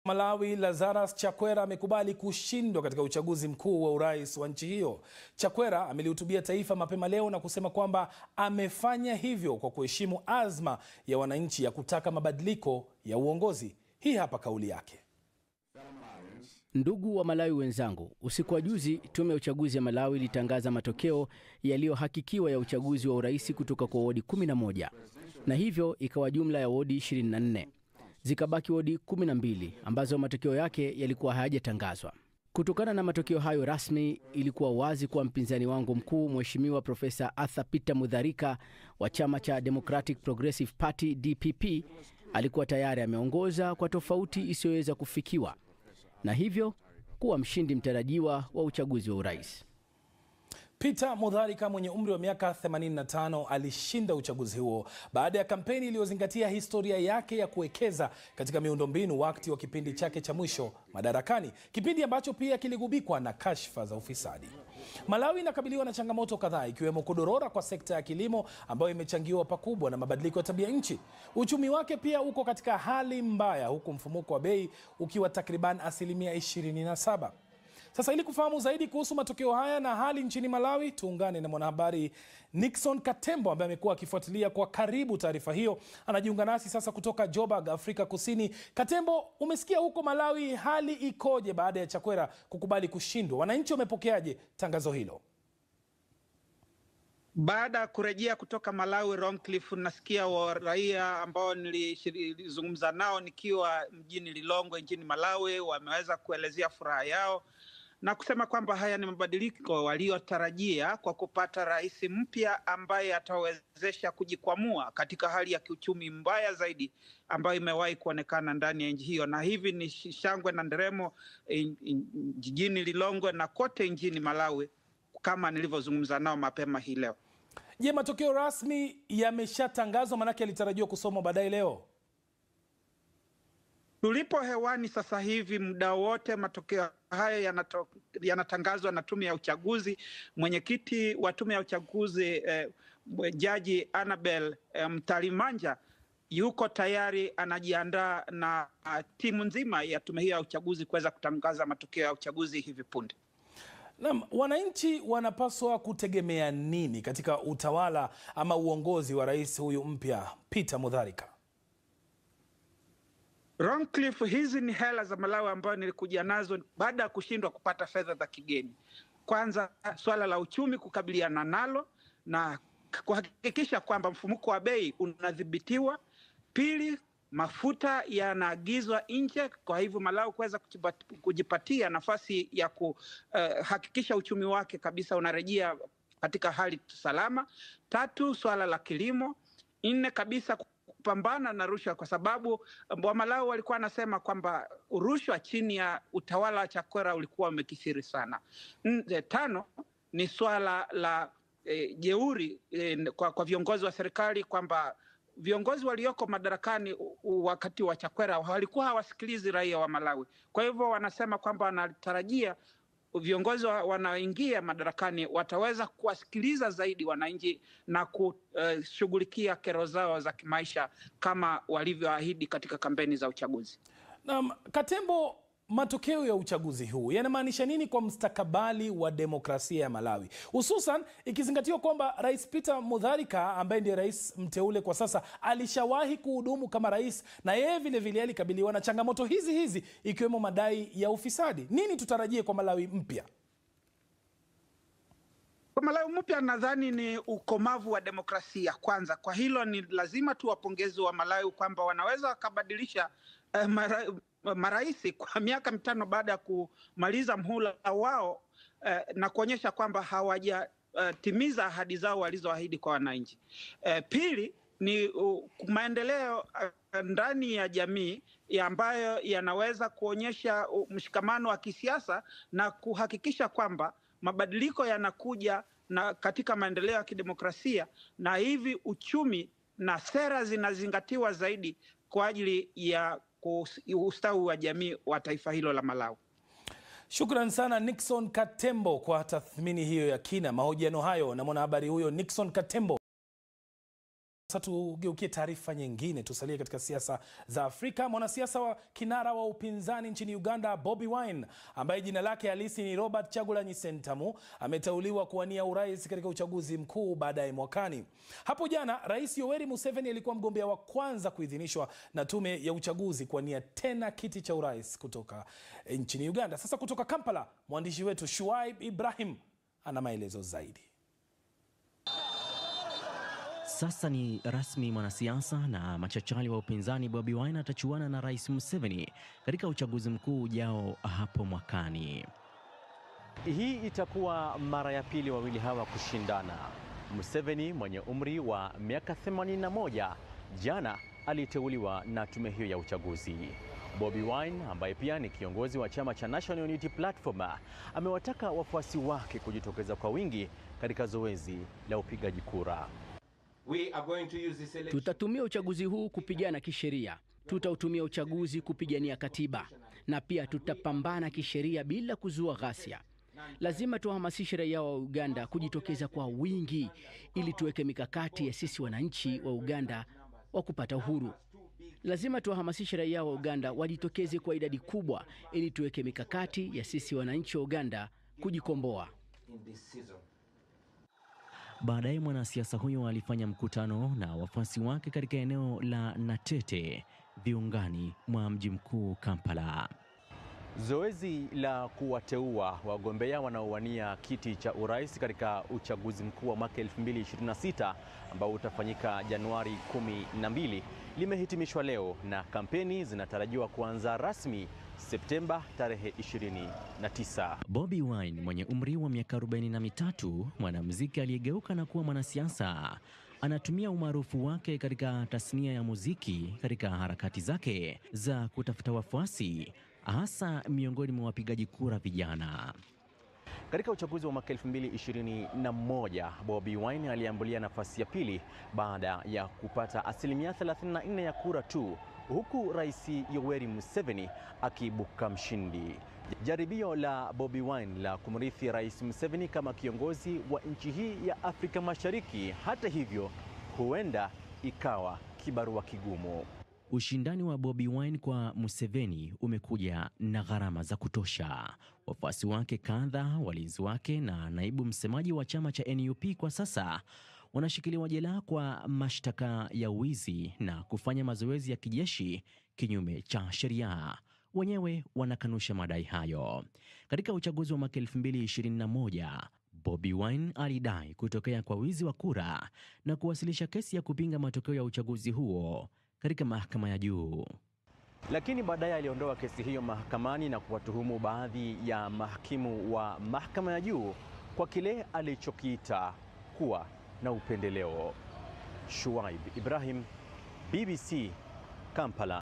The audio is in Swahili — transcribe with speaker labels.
Speaker 1: Malawi Lazarus Chakwera amekubali kushindwa katika uchaguzi mkuu wa urais wa nchi hiyo. Chakwera amelihutubia taifa mapema leo na kusema kwamba amefanya hivyo kwa kuheshimu azma ya wananchi ya kutaka mabadiliko ya uongozi. Hii hapa kauli yake.
Speaker 2: Ndugu wa Malawi wenzangu, usiku wa juzi tume ya uchaguzi ya Malawi ilitangaza matokeo yaliyohakikiwa ya uchaguzi wa urais kutoka kwa wodi 11 na hivyo ikawa jumla ya wodi 24. Zikabaki wodi 12 ambazo matokeo yake yalikuwa hayajatangazwa. Kutokana na matokeo hayo rasmi, ilikuwa wazi kwa mpinzani wangu mkuu Mheshimiwa Profesa Arthur Peter Mutharika wa chama cha Democratic Progressive Party DPP alikuwa tayari ameongoza kwa tofauti isiyoweza kufikiwa na hivyo kuwa mshindi mtarajiwa wa uchaguzi wa urais.
Speaker 1: Peter Mutharika mwenye umri wa miaka 85 alishinda uchaguzi huo baada ya kampeni iliyozingatia historia yake ya kuwekeza katika miundombinu wakati wa kipindi chake cha mwisho madarakani, kipindi ambacho pia kiligubikwa na kashfa za ufisadi. Malawi inakabiliwa na changamoto kadhaa ikiwemo kudorora kwa sekta ya kilimo ambayo imechangiwa pakubwa na mabadiliko ya tabia nchi. Uchumi wake pia uko katika hali mbaya huku mfumuko wa bei ukiwa takriban 27%. Sasa ili kufahamu zaidi kuhusu matokeo haya na hali nchini Malawi, tuungane na mwanahabari Nixon Katembo ambaye amekuwa akifuatilia kwa karibu taarifa hiyo. Anajiunga nasi sasa kutoka Joburg, Afrika Kusini. Katembo, umesikia huko Malawi hali ikoje baada ya Chakwera kukubali kushindwa? Wananchi wamepokeaje tangazo hilo?
Speaker 3: Baada ya kurejea kutoka Malawi, Roncliffe, nasikia wa raia ambao nilizungumza nao nikiwa mjini Lilongwe nchini Malawi wameweza kuelezea furaha yao na kusema kwamba haya ni mabadiliko waliotarajia kwa kupata rais mpya ambaye atawezesha kujikwamua katika hali ya kiuchumi mbaya zaidi ambayo imewahi kuonekana ndani ya nchi hiyo. Na hivi ni shangwe na nderemo jijini Lilongwe na kote nchini Malawi kama nilivyozungumza nao mapema hii leo.
Speaker 1: Je, matokeo rasmi yameshatangazwa? Manake yalitarajiwa kusomwa baadaye leo.
Speaker 3: Tulipo hewani sasa hivi muda wote matokeo haya yanatangazwa na tume ya uchaguzi. Mwenyekiti wa tume ya uchaguzi Jaji Annabel Mtalimanja yuko tayari, anajiandaa na timu nzima ya tume hiyo ya uchaguzi kuweza kutangaza matokeo ya uchaguzi hivi punde.
Speaker 1: Naam, wananchi wanapaswa kutegemea nini katika utawala ama uongozi wa rais huyu mpya Peter Mutharika?
Speaker 3: Roncliffe, hizi ni hela za Malawi ambayo nilikuja nazo baada ya kushindwa kupata fedha za kigeni. Kwanza, swala la uchumi kukabiliana nalo na kuhakikisha kwamba mfumuko wa bei unadhibitiwa. Pili, mafuta yanaagizwa nje, kwa hivyo Malawi kuweza kujipatia nafasi ya kuhakikisha uchumi wake kabisa unarejea katika hali salama. Tatu, swala la kilimo. Nne kabisa, kupambana na rushwa, kwa sababu wa Malawi walikuwa wanasema kwamba rushwa chini ya utawala wa Chakwera ulikuwa umekithiri sana. Tano ni swala la jeuri kwa viongozi wa serikali, kwamba viongozi walioko madarakani wakati wa Chakwera walikuwa hawasikilizi raia wa Malawi. Kwa hivyo wanasema kwamba wanatarajia viongozi wanaoingia madarakani wataweza kuwasikiliza zaidi wananchi na kushughulikia kero zao za kimaisha kama walivyoahidi katika kampeni za uchaguzi.
Speaker 1: Naam, Katembo, matokeo ya uchaguzi huu yanamaanisha nini kwa mustakabali wa demokrasia ya Malawi, hususan ikizingatiwa kwamba Rais Peter Mutharika ambaye ndiye rais mteule kwa sasa alishawahi kuhudumu kama rais na yeye vile vile alikabiliwa na changamoto hizi ikiwemo madai ya ufisadi? Nini tutarajie kwa Malawi mpya?
Speaker 3: Kwa Malawi mpya nadhani ni ukomavu wa demokrasia kwanza. Kwa hilo ni lazima tuwapongeze wa Malawi kwamba wanaweza wakabadilisha maraisi kwa miaka 5 baada ya kumaliza mhula wao na kuonyesha kwamba hawajatimiza ahadi zao walizoahidi kwa wananchi. Pili ni maendeleo ndani ya jamii ambayo yanaweza kuonyesha mshikamano wa kisiasa na kuhakikisha kwamba mabadiliko yanakuja na katika maendeleo ya kidemokrasia, na hivi uchumi na sera zinazingatiwa zaidi kwa ajili ya ustawi wa jamii wa taifa hilo la Malawi.
Speaker 1: Shukran sana Nixon Katembo kwa tathmini hiyo ya kina. Mahojiano hayo na mwanahabari huyo Nixon Katembo. Sasa tugeukie taarifa nyingine, tusalie katika siasa za Afrika. Mwanasiasa wa kinara wa upinzani nchini Uganda, Bobi Wine, ambaye jina lake halisi ni Robert Kyagulanyi Ssentamu, ameteuliwa kuwania urais katika uchaguzi mkuu baadaye mwakani. Hapo jana, Rais Yoweri Museveni alikuwa mgombea wa kwanza kuidhinishwa na tume ya uchaguzi kuwania tena kiti cha urais kutoka nchini Uganda. Sasa kutoka Kampala, mwandishi wetu Shuaib Ibrahim ana maelezo zaidi.
Speaker 4: Sasa ni rasmi, mwanasiasa na machachari wa upinzani Bobi Wine atachuana na Rais Museveni katika uchaguzi mkuu ujao hapo mwakani. Hii itakuwa mara ya pili wawili hawa kushindana. Museveni mwenye umri wa miaka 81 jana aliteuliwa na tume hiyo ya uchaguzi. Bobi Wine ambaye pia ni kiongozi wa chama cha National Unity Platform amewataka wafuasi wake kujitokeza kwa wingi katika zoezi la upigaji kura.
Speaker 2: Tutatumia uchaguzi huu kupigana kisheria. Tutautumia uchaguzi kupigania katiba na pia tutapambana kisheria bila kuzua ghasia. Lazima tuhamasishe raia wa Uganda kujitokeza kwa wingi ili tuweke mikakati ya sisi wananchi wa Uganda wa kupata uhuru. Lazima tuhamasishe raia wa Uganda wajitokeze kwa idadi kubwa ili tuweke mikakati ya sisi wananchi wa Uganda kujikomboa.
Speaker 4: Baadaye mwanasiasa huyo alifanya mkutano na wafuasi wake katika eneo la Natete, viungani mwa mji mkuu Kampala. Zoezi la kuwateua wagombea wanaowania kiti cha urais katika uchaguzi mkuu wa mwaka 2026 ambao utafanyika Januari 12 limehitimishwa leo na kampeni zinatarajiwa kuanza rasmi Septemba tarehe 29. Bobi Wine mwenye umri wa miaka 43, mwanamuziki aliyegeuka na kuwa mwanasiasa, anatumia umaarufu wake katika tasnia ya muziki katika harakati zake za kutafuta wafuasi, hasa miongoni mwa wapigaji kura vijana. Katika uchaguzi wa mwaka 2021, Bobi Wine aliambulia nafasi ya pili baada ya kupata asilimia 34 ya kura tu, huku Rais Yoweri Museveni akiibuka mshindi. Jaribio la Bobi Wine la kumrithi Rais Museveni kama kiongozi wa nchi hii ya Afrika Mashariki, hata hivyo, huenda ikawa kibarua kigumu. Ushindani wa Bobi Wine kwa Museveni umekuja na gharama za kutosha. Wafuasi wake kadhaa, walinzi wake na naibu msemaji wa chama cha NUP kwa sasa wanashikiliwa jela kwa mashtaka ya wizi na kufanya mazoezi ya kijeshi kinyume cha sheria. Wenyewe wanakanusha madai hayo. Katika uchaguzi wa mwaka 2021, Bobi Wine alidai kutokea kwa wizi wa kura na kuwasilisha kesi ya kupinga matokeo ya uchaguzi huo katika mahakama ya juu. Lakini baadaye aliondoa kesi hiyo mahakamani na kuwatuhumu baadhi ya mahakimu wa mahakama ya juu kwa kile alichokiita kuwa na upendeleo. Shuaib Ibrahim, BBC, Kampala.